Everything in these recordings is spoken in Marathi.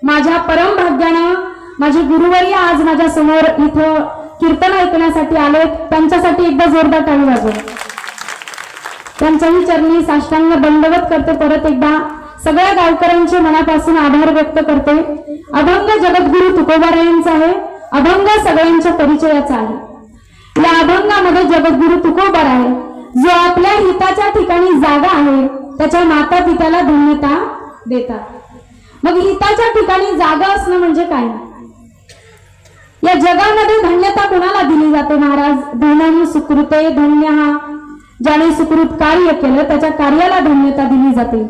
माझ्या परम भाग्यानं माझे गुरुवर्य आज माझ्या समोर इथं कीर्तन ऐकण्यासाठी आले। त्यांच्यासाठी एकदा जोरदार टाळी वाजवा। त्यांच्याही चरणी साष्टांग दंडवत करते। परत एकदा सगळ्या गावकऱ्यांचे मनापासून आभार व्यक्त करते। अभंग जगद्गुरु तुकोबारायांचा आहे। अभंग सगळ्यांच्या परिचयाचा आहे। या अभंगामध्ये जगद्गुरु तुकोबाराय जो आपल्या हिताच्या ठिकाणी जागा आहे त्याच्या माता पित्याला धन्यता देतात। मग हिताच्या ठिकाणी जागा असणं म्हणजे काय? या जगामध्ये धन्यता कोणाला दिली जाते महाराज? धनानी सुकृते धन्य, ज्याने सुकृत कार्य केलं त्याच्या कार्याला धन्यता दिली जाते।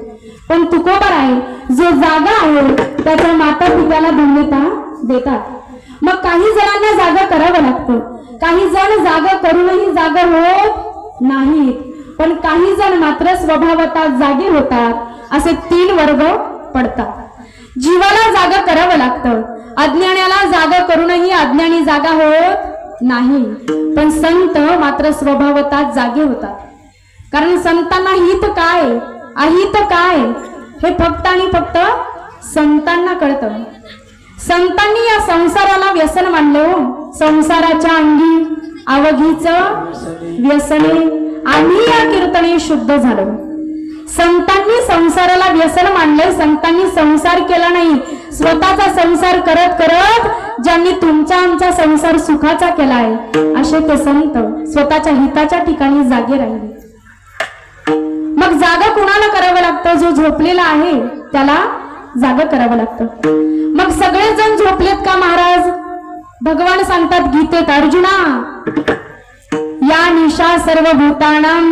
पण तुकोबाराय जो जागा आहे त्याच्या माता पित्याला धन्यता देतात। मग काही जणांना जागा करावं लागतं, काही जण जागा करूनही जागा होत नाहीत, पण काही जण मात्र स्वभावतः जागे होतात। असे 3 वर्ग पडतात। जीवाला जागा करावं लागतं, अज्ञानाला जागा करूनही अज्ञानी जागा होत नाही, पण संत मात्र स्वभावतः जागे होतात। कारण संतांना हित काय अहित काय हे फक्त आणि फक्त संतांना कळतं। संतांनी या संसाराला व्यसन मानलं। संसाराच्या अंगी अवघीच व्यसने, आम्ही या कीर्तने शुद्ध झालो। संतांनी संसाराला व्यसन मानलंय, संतांनी संसार केला नाही। स्वतःचा संसार करत करत ज्यांनी तुमचा आमचा संसार सुखाचा केलाय असे ते संत स्वतःच्या हिताच्या ठिकाणी जागे राहिले। मग जागा कोणाला करावं लागतं? जो झोपलेला आहे त्याला जागा करावं लागतं। मग सगळेजण झोपलेत का महाराज? भगवान सांगतात गीतेत, अर्जुना या निशा सर्वभूतानां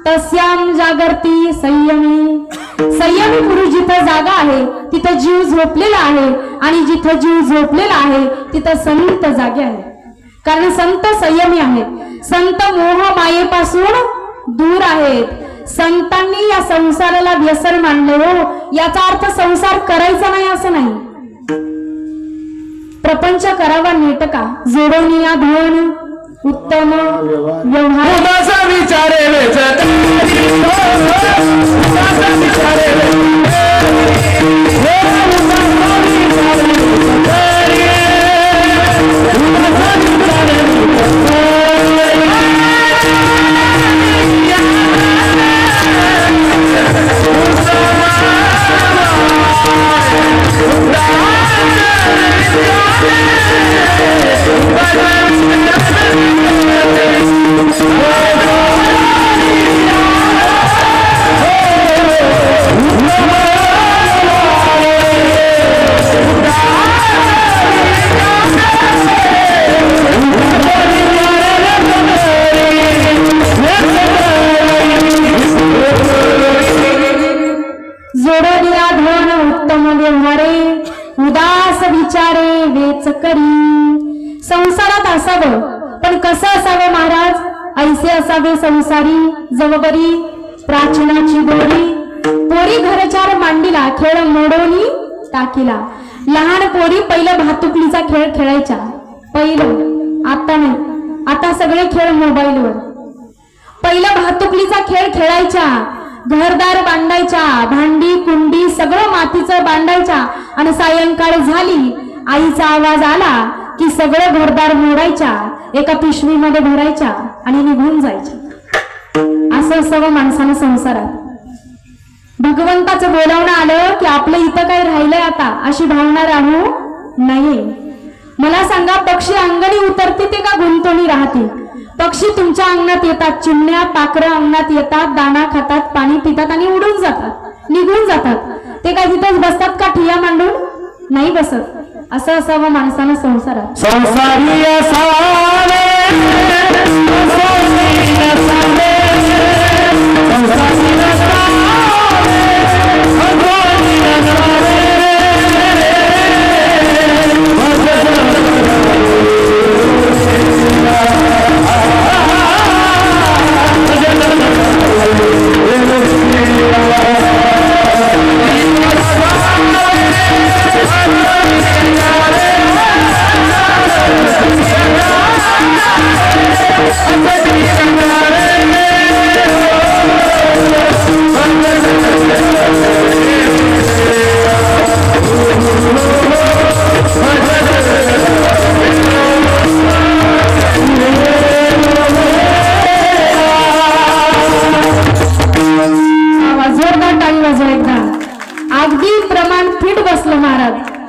तस्याम जागर्ती संयमी। संयमी पुरुष जिथं जागा आहे तिथं जीव झोपलेला आहे, आणि जिथं जीव झोपलेला आहे तिथं संत जागे आहे। कारण संत संयमी आहेत, संत मोह मायेपासून दूर आहेत। संतांनी या संसाराला व्यसन मानले हो। याचा अर्थ संसार करायचा नाही असं नाही, प्रपंच करावा नेटका, जोडोनी या धन उत्तम व्यवहार। संसारात असावं, पण कसं असावं महाराज? ऐसे असावे संसारी जवबरी प्राचीनाची दोरी, पोरी घरचार मांडीला खेळ मोडोनी टाकीला। लहान पोरी पहिलं भातुकलीचा खेळ खेळायच्या, पहिलं, आता नाही, आता सगळे खेळ मोबाईलवर। पहिलं भातुकलीचा खेळ खेळायच्या, घरदार बांधायच्या, भांडी कुंडी सगळं मातीचं बांधायच्या, आणि सायंकाळ झाली आईचा आवाज आला की सगळं घरदार मोडायच्या, एका पिशवीमध्ये भरायच्या आणि निघून जायच्या। असं असावं माणसानं संसारात। भगवंताचं बोलावणं आलं की आपलं इथं काय राहिलंय आता अशी भावना राहू नये। मला सांगा, पक्षी अंगणी उतरते ते का गुंतवणी राहते? पक्षी तुमच्या अंगणात येतात, चिमण्या पाखरं अंगणात येतात, दाणा खातात, पाणी पितात आणि उडून जातात, निघून जातात। ते काय तिथंच बसतात का ठिया मांडून? नाही बसत। असं असावं माणसानं संसारात। संसारी असावे,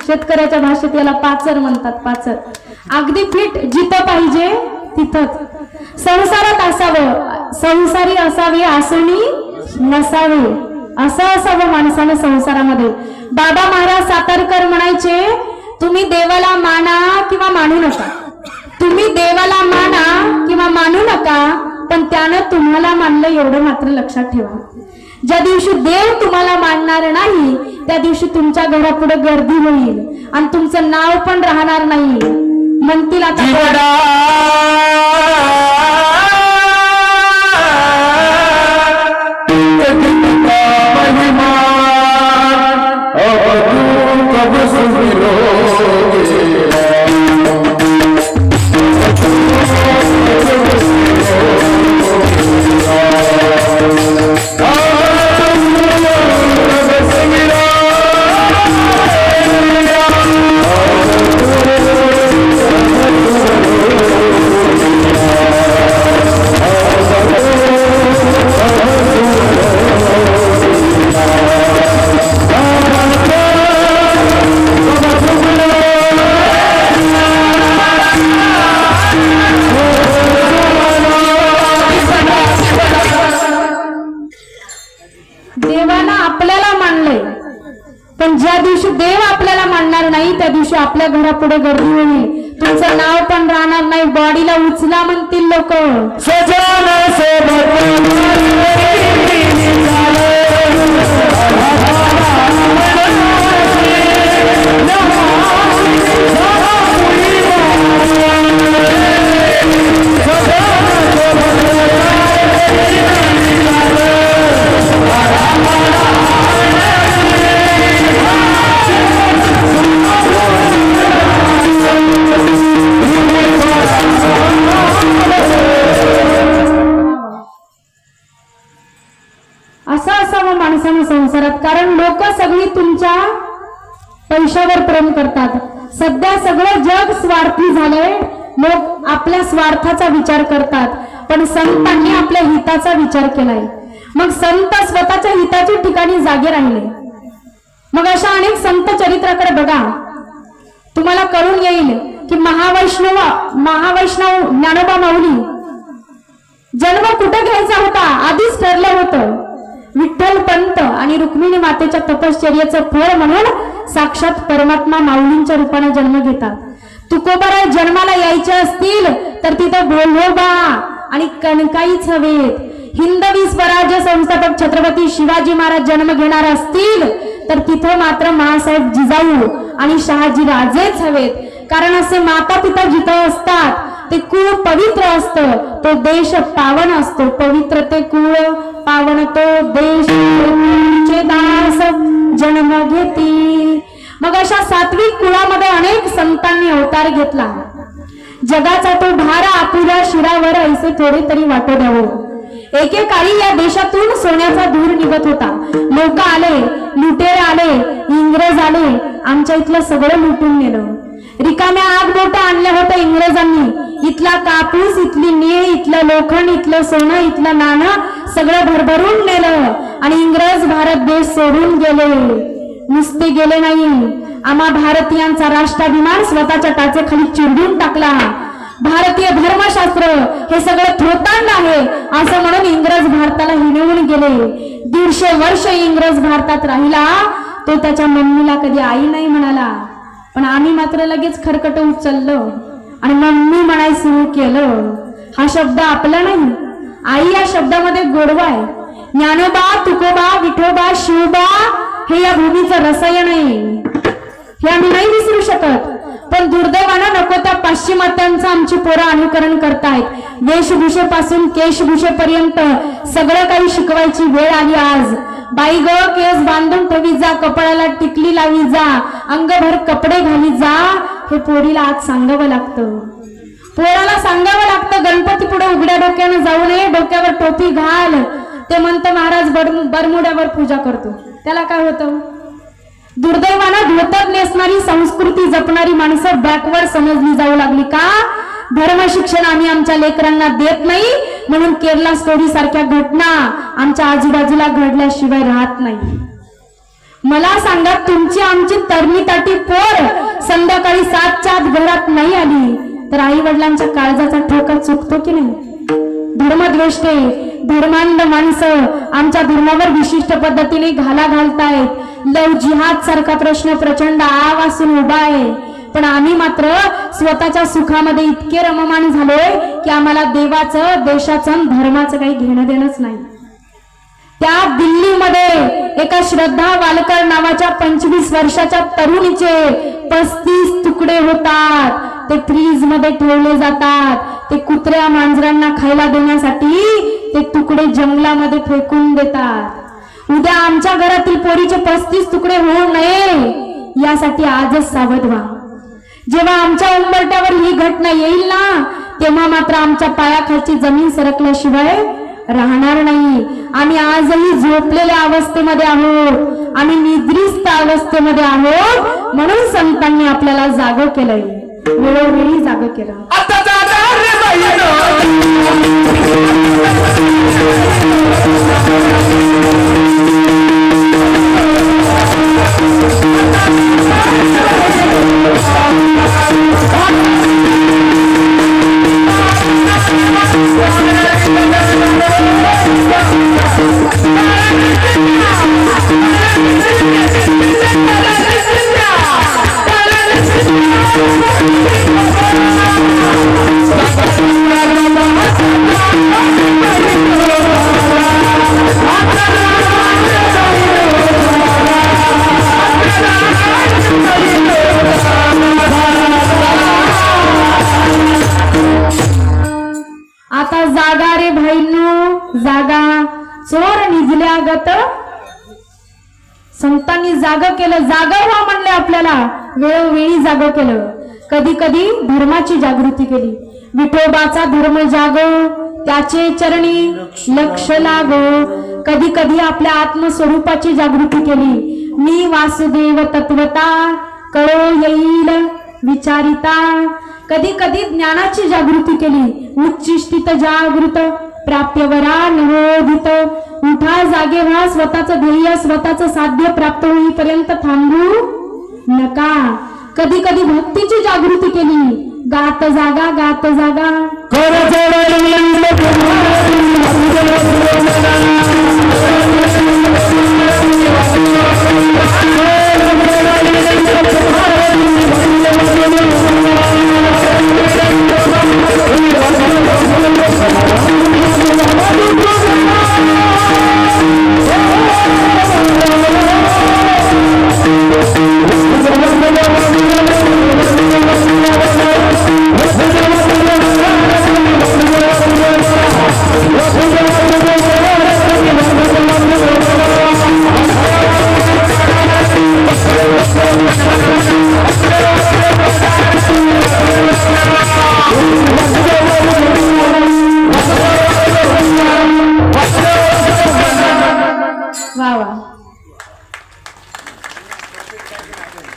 शेतकऱ्याच्या भाषेत याला पाचर म्हणतात. पाचर अगदी फिट जिथं पाहिजे तिथंच संसारात असावं. संसारी असावे आसनी नसावे, असं असावं माणसानं संसारामध्ये. बाबा महाराज सातारकर म्हणायचे, तुम्ही देवाला माना किंवा मानू नका, तुम्ही देवाला माना किंवा मानू नका, पण त्यानं तुम्हाला मानलं एवढं मात्र लक्षात ठेवा. ज्या दिवशी देव तुम्हाला मानणार नाही त्या दिवशी तुमच्या घरापुढे गर्दी होईल आणि तुमचं नाव पण राहणार नाही. म्हणतील आता देवाला आपल्याला मानलंय, पण ज्या दिवशी देव आपल्याला मानणार नाही त्या दिवशी आपल्या घरापुढे गर्दी होईल, तुमचं नाव पण राहणार नाही. बॉडीला उचला म्हणतील लोक. असं असावं माणसाने संसारात, कारण लोक सगळी तुमच्या पैशावर प्रेम करतात. सध्या सगळं जग स्वार्थी झालंय, लोक आपल्या स्वार्थाचा विचार करतात, पण संतांनी आपल्या हिताचा विचार केलाय. मग संत स्वतःच्या हिताच्या ठिकाणी जागे राहिले. मग अशा अनेक संत चरित्राकडे बघा, तुम्हाला कळून येईल की महावैष्णव ज्ञानोबा माऊली जन्म कुठे घ्यायचा होता आधीच ठरलं होतं. विठ्ठल पंत आणि रुक्मिणी मातेच्या तपश्चर्याचं फळ म्हणून साक्षात परमात्मा माऊलींच्या रूपाने जन्म घेतात. तुकोबाराय जन्माला यायचे असतील तर तिथं भोलोबा आणि कणकाईच हवेत. हिंदवी स्वराज्य संस्थापक छत्रपती शिवाजी महाराज जन्म घेणार असतील तर तिथं मात्र मासाहेब जिजाऊ आणि शहाजी राजेच हवेत. कारण असे माता पिता जिथं असतात ते कुळ पवित्र असतं, तो देश पावन असतो. पवित्र ते कुळ, पावन तो देश, दास जन्म घेती. मग अशा सात्विक कुळामध्ये अनेक संतांनी अवतार घेतला. जगाचा तो भार आपुल्या शिरावर ऐसे थोडे तरी वाटू द्यावं. एकेकाळी या देशातून सोन्याचा धूर निघत होता. लोक आले, लुटेरे आले, इंग्रज आले, आमच्या इथलं सगळं लुटून नेलं. रिकाम्या आग बोटा आणल्या होत्या इंग्रजांनी. इथला कापूस, इथली नीळ, इथलं लोखंड, इथलं सोनं, इथलं नाणं सगळं भरभरून नेलं आणि इंग्रज भारत देश सोडून गेले. नुसते गेले नाही, आम्हा भारतीयांचा राष्ट्राभिमान स्वतःच्या टाचेखाली चिरडून टाकला. भारतीय धर्मशास्त्र हे सगळं थोतांड आहे असं म्हणून इंग्रज भारताला हिणवून गेले. 150 वर्ष इंग्रज भारतात राहिला. तो त्याच्या मम्मीला कधी आई नाही म्हणाला, पण आम्ही मात्र लगेच खरकट उचललो आणि मम्मी म्हणाय सुरू केलं. हा शब्द आपला नाही, आई या शब्दामध्ये गोडवा आहे. ज्ञानोबा, तुकोबा, विठोबा, शिवबा हे या भूमीचं रसायन आहे, हे आम्ही नाही विसरू शकत. पण दुर्दैवानं नको त्या पाश्चिमात्यांचं आमची पोरं अनुकरण करतायत. वेशभूषेपासून केशभूषेपर्यंत सगळं काही शिकवायची वेळ आली आज. बाई ग, केस बांधून ठेवी जा, कपड्याला टिकली लावी जा, अंगभर कपडे घाली जा, हे पोरीला आज सांगावं लागतं. पोराला सांगावं लागतं गणपती पुढे उघड्या डोक्यानं जाऊ नये, डोक्यावर टोपी घाल. ते म्हणतं महाराज बरमुड्यावर पूजा करतो, त्याला काय होतं? दुर्दैवानं धोतर नेसणारी, संस्कृती जपणारी माणसं बॅकवर्ड समजली जाऊ लागली. का? धर्म शिक्षण आम्ही आमच्या लेकरांना देत नाही म्हणून केरला स्टोरी सारख्या घटना आमच्या आजूबाजूला घडल्याशिवाय राहत नाही. मला सांगा, तुमची आमची तरणी ताटी पोर घरात नाही आली तर आई वडिलांच्या काळजाचा ठोका चुकतो की नाही? धर्मद्वेष्टे धर्मांध माणसं आमच्या धर्मावर विशिष्ट पद्धतीने घाला घालतायत. लव जिहाद सारखा प्रश्न प्रचंड आवासून उभा आहे, पण आम्ही मात्र स्वतःच्या सुखामध्ये इतके रममाण झालोय की आम्हाला देवाचं, देशाचं, धर्माचं काही घेणं देणंच नाही. त्या दिल्लीमध्ये एका श्रद्धा वालकर नावाच्या 25 वर्षाच्या तरुणीचे 35 तुकडे होतात. ते फ्रीज मध्ये ठेवले जातात. ते कुत्र्या मांजरांना खायला देण्यासाठी ते तुकडे जंगलामध्ये फेकून देतात. उद्या आमच्या घरातील पोरीचे 35 तुकडे होऊ नये यासाठी आजच सावध व्हा. जेव्हा आमच्या उंबरट्यावर ही घटना येईल ना, तेव्हा मात्र आमच्या पायाखालची जमीन सरकल्याशिवाय राहणार नाही. आम्ही आजही झोपलेल्या अवस्थेमध्ये आहोत, आम्ही निद्रिस्त अवस्थेमध्ये आहोत, म्हणून संतांनी आपल्याला जागं केलंय, वेळोवेळी जागं केलं. आता जाणार रे बहिणो. आता जागा रे भाईंनो जागा, चोर निजल्यागत. संतांनी जागं केलं, जागं व्हा म्हणले आपल्याला, वेळोवेळी जागं केलं. कधी कधी धर्माची जागृती केली. विठोबाचा धर्म जागो, त्याचे चरणी लक्ष लागो. कधी कधी आपल्या आत्मस्वरूपाची जागृती केली. मी वासुदेव तत्वता कळो येईल विचारिता. कधी कधी ज्ञानाची जागृती केली. उच्चिष्टित जागृत प्राप्यवरा नवोदित. उठा जागे व्हा, स्वतःचं ध्येय स्वतःचं साध्य प्राप्त होईपर्यंत थांबू नका. कधी कधी भक्तीची जागृती केली. गात जागा, गात जागा.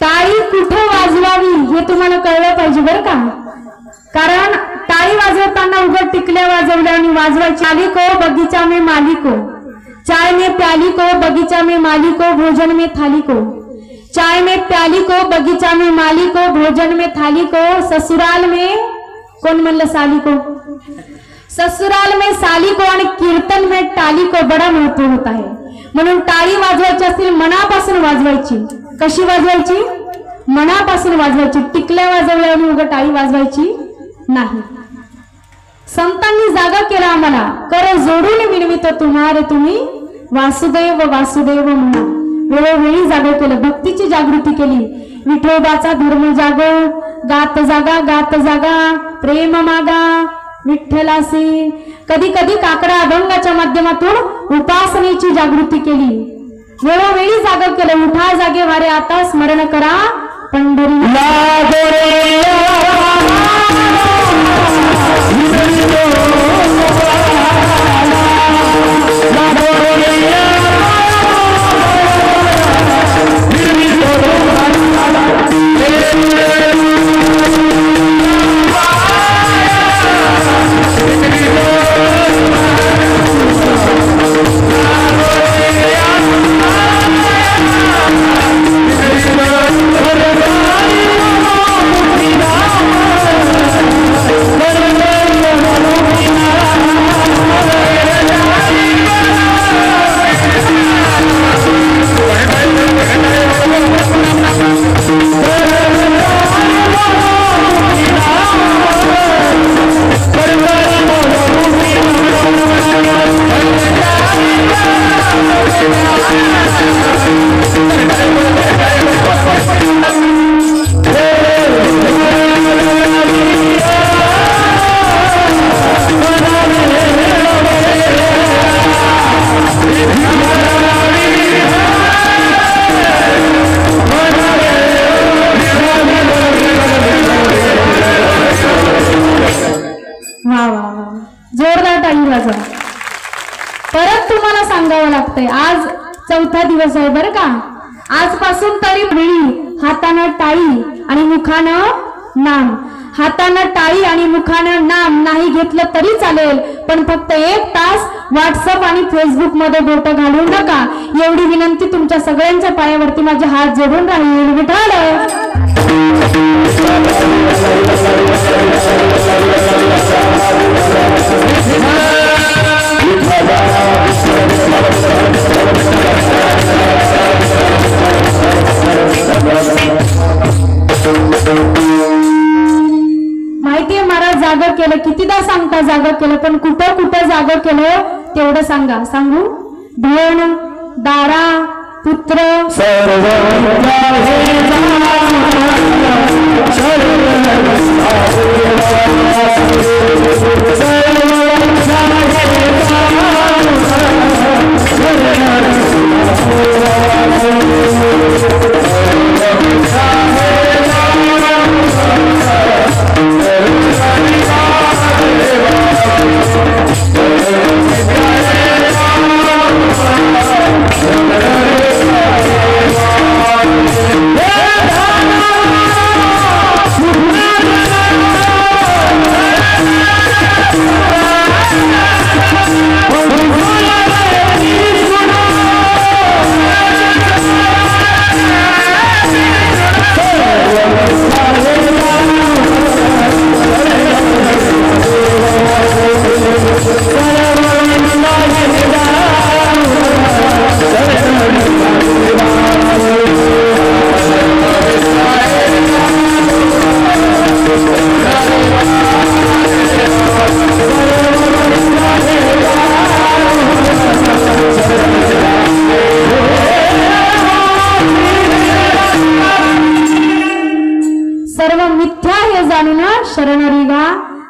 टाळी कुठे वाजवावी हे तुम्हाला कळलं पाहिजे बरं का. कारण टाळी वाजवताना उघड टिकल्या वाजवल्या आणि वाजवायची. मालिको बगीचा में मालिको, चाय में प्याली को बगीचा में मालिको, भोजन में थाली को. चाय में प्याली को बगीचा में मालिको, भोजन में थाली को. ससुराल में कोण म्हणलं साली को, ससुराल में साली को आणि कीर्तन में टाली को बडा महत्व होता है. म्हणून टाळी वाजवायची असतील मनापासून वाजवायची. कशी वाजवायची? मनापासून वाजवायची. टिकल्या वाजवल्या आणि उगा टाळी वाजवायची नाही. संतांनी जागा केला आम्हाला. कर जोडून विनवित तुम्हारे तुम्ही वासुदेव वासुदेव म्हणा. वेळोवेळी जागा केलं. भक्तीची जागृती केली. विठोबाचा धर्म जागो, गात जागा, गात जागा. प्रेम मागा विठ्ठलासी. कधी कधी काकडा अभंगाच्या माध्यमातून उपासनेची जागृती केली. वेळोवेळी जागा केलं. उठा जागे वारे आता स्मरण करा पंढरी. Hare लागतंय. आज 4था दिवस आहे बरं का. आजपासून तरी वेळी हातानं टाळी आणि मुखानं नाम, हातानं टाळी आणि मुखानं नाम नाही घेतलं तरी चालेल, पण फक्त 1 तास व्हॉट्सअप आणि फेसबुक मध्ये बोट घालू नका. एवढी विनंती तुमच्या सगळ्यांच्या पायावरती माझे हात जोडून राहील. विठ्ठल माहितीये महाराज जागर केलं, कितीदा सांगता जागर केलं, पण कुठं कुठं जागर केलं तेवढं सांगा. सांगू? धन, दारा, पुत्र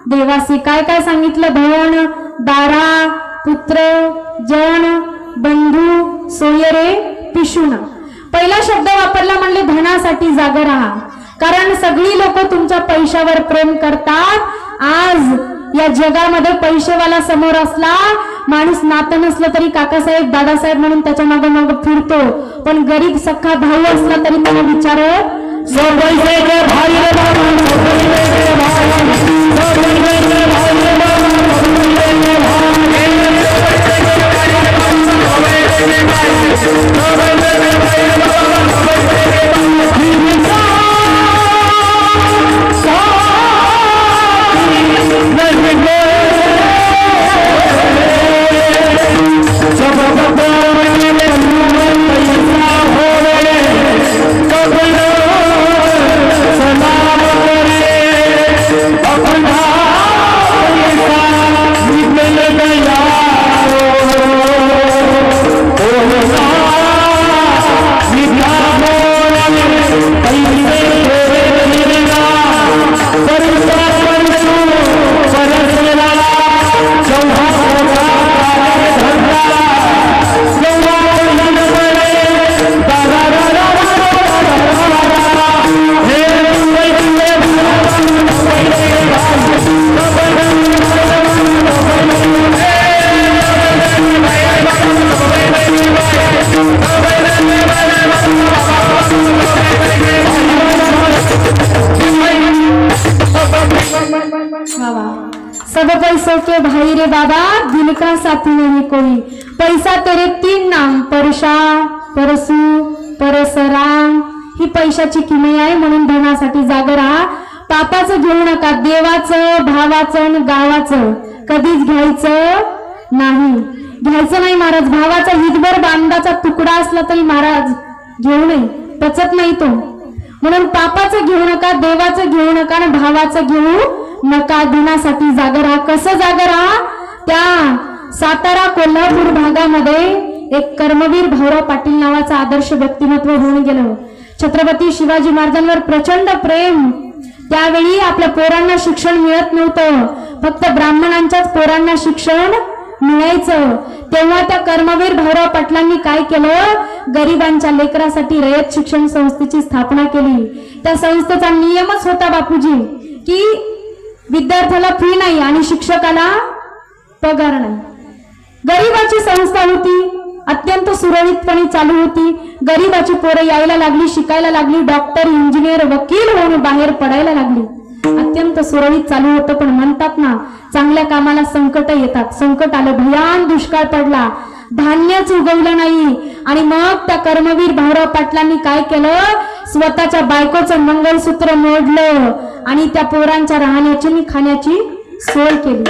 देवासी काय काय सांगितलं? धन, दारा, पुत्र, जन, बंधू, सोयरे, पिशुण. पहिला शब्द वापरला म्हणले धनासाठी जागा राहा, कारण सगळी लोक तुमच्या पैशावर प्रेम करतात. आज या जगामध्ये पैसेवाला समोर असला माणूस नातं नसलं तरी काकासाहेब दादासाहेब म्हणून त्याच्या मागे मागे फिरतो, पण गरीब सख्खा भाऊ असला तरी त्याला विचारत सब पैसों के भाई रे बाबा, दिल का साथी नहीं कोई. पैसा तेरे 3 नाम, परशा, परसू, परसराम. ही पैशाची किमया आहे, म्हणून धनासाठी जागा राहा. पापाचं घेऊ नका, देवाचं, भावाचं आणि गावाचं कधीच घ्यायचं नाही. घ्यायचं नाही महाराज. भावाचा हितभर बांधाचा तुकडा असला तरी महाराज घेऊ नये, पचत नाही तो. म्हणून पापाचं घेऊ नका, देवाचं घेऊ नका आणि भावाचं घेऊ नका. धनासाठी जागा राहा. कसं जागा राहा? त्या सातारा कोल्हापूर भागामध्ये एक कर्मवीर भाऊराव पाटील नावाचं आदर्श व्यक्तिमत्व होऊन गेलं. छत्रपती शिवाजी महाराजांवर प्रचंड प्रेम. त्यावेळी आपल्या पोरांना शिक्षण मिळत नव्हतं, फक्त ब्राह्मणांच्याच पोरांना शिक्षण मिळायचं. तेव्हा त्या कर्मवीर भाऊराव पाटलांनी काय केलं? गरिबांच्या लेकरासाठी रयत शिक्षण संस्थेची स्थापना केली. त्या संस्थेचा नियमच होता बापूजी की विद्यार्थ्याला फी नाही आणि शिक्षकाला पगार नाही. गरिबाची संस्था होती, अत्यंत सुरळीतपणे चालू होती. गरीबाची पोरं यायला लागली, शिकायला लागली, डॉक्टर, इंजिनियर, वकील होऊन बाहेर पडायला लागली. अत्यंत सुरळीत चालू होतं. पण म्हणतात ना, चांगल्या कामाला संकट येतात. संकट आलं, भयान दुष्काळ पडला, धान्यच उगवलं नाही. आणि मग त्या कर्मवीर भाऊराव पाटलांनी काय केलं, स्वतःच्या बायकोचं मंगळसूत्र मोडलं आणि त्या पोरांच्या राहण्याची आणि खाण्याची सोय केली.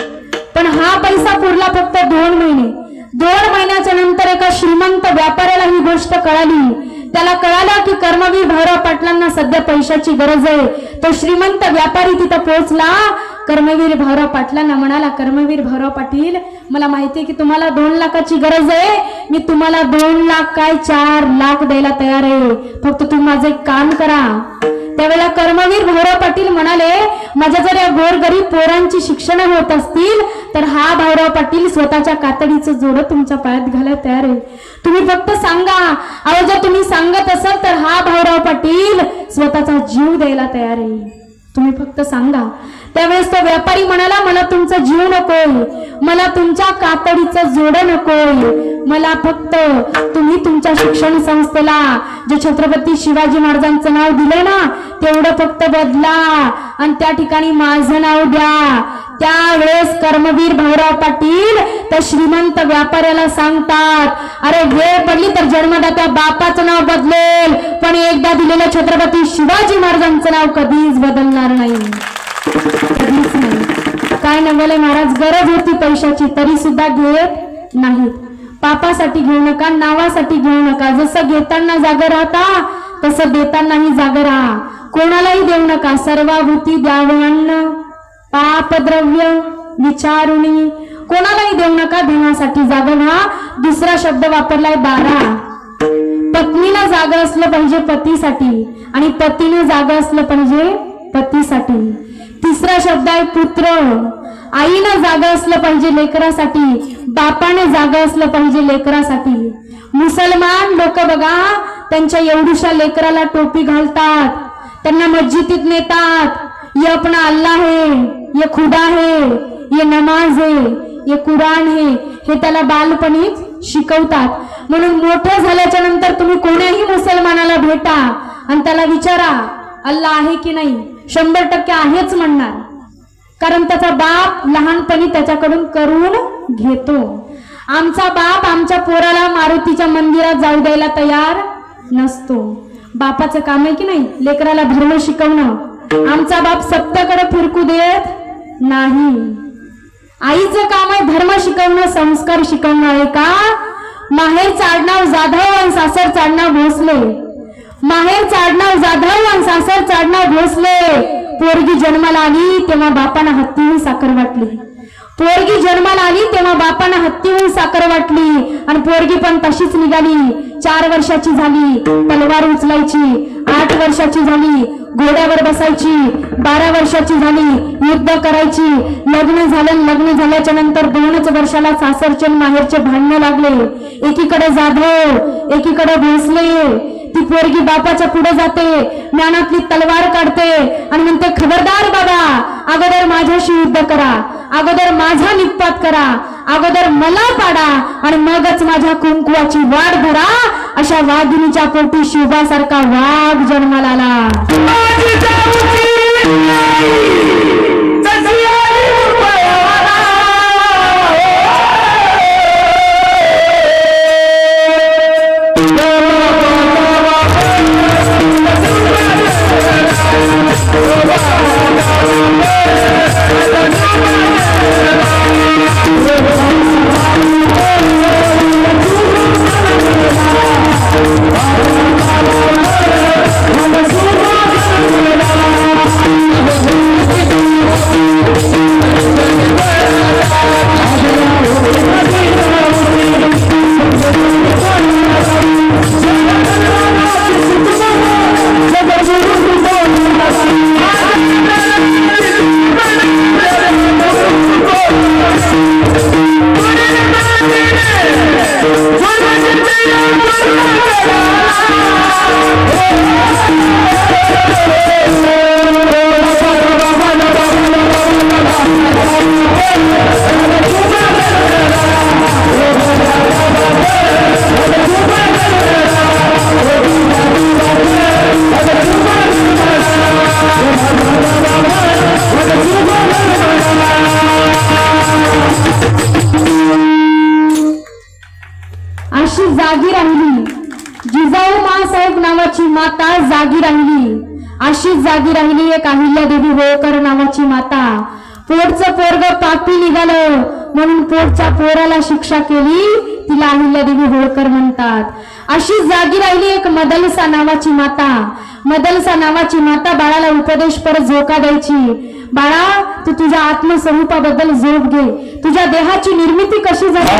पण हा पैसा पुरला फक्त 2 महिने. 2 महिन्याच्या नंतर एका श्रीमंत व्यापाऱ्याला ही गोष्ट कळाली. त्याला कळालं की कर्मवीर भाऊराव पाटलांना सध्या पैशाची गरज आहे. तो श्रीमंत व्यापारी तिथं पोहोचला. कर्मवीर भाऊराव पाटलांना म्हणाला, कर्मवीर भाऊराव पाटील, मला माहितीये की तुम्हाला 2 लाखाची गरज आहे. मी तुम्हाला 2 लाख काय 4 लाख द्यायला तयार आहे. फक्त तुम्ही माझं एक काम करा. त्यावेळेला कर्मवीर भाऊराव पाटील म्हणाले, माझ्या जर या गोरगरीब पोरांची शिक्षण होत असतील तर हा भाऊराव पाटील स्वतःच्या कातडीचं जोडं तुमच्या पायात घालायला तयार आहे. तुम्ही फक्त सांगा. अहो, जर तुम्ही सांगत असाल तर हा भाऊराव पाटील स्वतःचा जीव द्यायला तयार आहे. तुम्ही फक्त सांगा. त्यावेळेस तो व्यापारी म्हणाला, मला तुमचा जीव नकोय, मला तुमच्या कातडीचं जोडं नकोय, मला फक्त तुम्ही तुमच्या शिक्षण संस्थेला जे छत्रपती शिवाजी महाराजांचं नाव दिले ना तेवढं फक्त बदला आणि त्या ठिकाणी माझं नाव द्या. त्यावेळेस कर्मवीर भाऊराव पाटील त्या श्रीमंत व्यापाऱ्याला सांगतात, अरे वेळ पडली तर जन्मदात्या बापाचं नाव बदलेल, पण एकदा दिलेलं छत्रपती शिवाजी महाराजांचं नाव कधीच बदलणार नाही, कधीच नाही. काय नवले महाराज, गरज होती पैशाची तरी सुद्धा घेत नाहीत. पापासाठी घेऊ नका, नावासाठी घेऊ नका. जसं घेताना जागा राहता तसं देतानाही जागा राहा. कोणालाही देऊ नका. सर्वाभूती द्यावन्न पापद्रव्य विचारुणी. कोणालाही देऊ नका, देण्यासाठी जागा व्हा. दुसरा शब्द वापरलाय 12. पत्नीला जागा असलं पाहिजे पतीसाठी आणि पतीने जागा असलं पाहिजे पतीसाठी. तिसरा शब्द आहे पुत्र. आईनं जागा असलं पाहिजे लेकरासाठी, बापाने जागा असलं पाहिजे लेकरासाठी. मुसलमान लोक बघा, त्यांच्या एवढूशा लेकराला टोपी घालतात, त्यांना मस्जिदीत नेतात. ये अपना अल्लाह है, ये खुदा है, ये नमाज है, ये कुराण है, हे त्याला बालपणीच शिकवतात. म्हणून मोठं झाल्याच्या नंतर तुम्ही कोण्याही मुसलमानाला भेटा आणि त्याला विचारा अल्लाह आहे की नाही, 100% आहेच म्हणणार. कारण त्याचा बाप लहानपणी त्याच्याकडून करून घेतो. आमचा बाप आमच्या पोराला मारुतीच्या मंदिरात जाऊ द्यायला तयार नसतो. बापाचं काम आहे की नाही लेकराला धर्म शिकवणं. आमचा बाप सत्याकडे फिरकू देत नाही. आईचं काम आहे धर्म शिकवणं, संस्कार शिकवणं. आहे का? माहेरचं आडनाव जाधव आणि सासरचं आडनाव भोसले. माहेरचं आडनाव जाधव आणि सासरचं आडनाव भोसले. पोरगी जन्माला आली तेव्हा बापानं हत्तीहून साखर वाटली. पोरगी जन्माला आली तेव्हा बापानं हत्तीहून साखर वाटली आणि पोरगी पण तशीच निघाली. 4 वर्षाची झाली तलवार उचलायची, 8 वर्षाची झाली घोड्यावर बसायची, 12 वर्षाची झाली युद्ध करायची. लग्न झालं. लग्न झाल्याच्या नंतर 2च वर्षाला सासरचे माहेरचे भांडणं लागले. एकीकडे जाधव एकीकडे भोसले. ती पोरगी बापाच्या पुढे जाते, ज्ञानातली तलवार काढते आणि म्हणते, खबरदार बाबा, अगोदर माझ्याशी युद्ध करा, अगोदर माझा निपात करा, अगोदर मला पाडा आणि मगच माझ्या कुंकुवाची वाढ धरा. अशा वाघिणीच्या पोटी शिवबासारखा वाघ जन्माला आला. अशीच जागी राहिली एक अहिल्यादेवी होळकर नावाची माता. पोटचं पोरग पापी निघालं म्हणून पोटच्या पोराला शिक्षा केली, तिला अहिल्यादेवी होळकर म्हणतात. अशीच जागी राहिली एक मदलसा नावाची माता. मदलसा नावाची माता बाळाला उपदेश परत झोका द्यायची. बाळा, तू तुझ्या आत्मस्वरूपाबद्दल झोप घे. तुझ्या देहाची निर्मिती कशी झाली,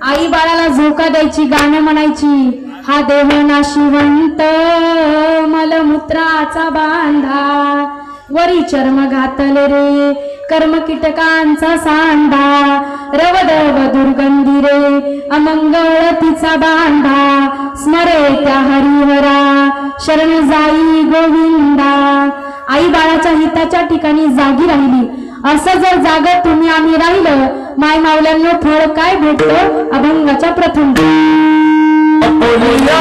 आई बाळाला झोका द्यायची, गाणं म्हणायची. हा देह नाशिवंत मलमूत्राचा बांधा, वरी चर्म घातले रे कर्म कीटकांचा सांडा, रवदव दुर्गंधी रे अमंगळ तिचा बांधा, स्मरे त्या हरिहरा शरण जाई गोविंदा. आई बाळाच्या हिताच्या ठिकाणी जागी राहिली. असं जर जागत तुम्ही आम्ही राहिलं, माय मावल्यांनो फळ काय भेटतं, अभंगाच्या प्रथम. बोलिया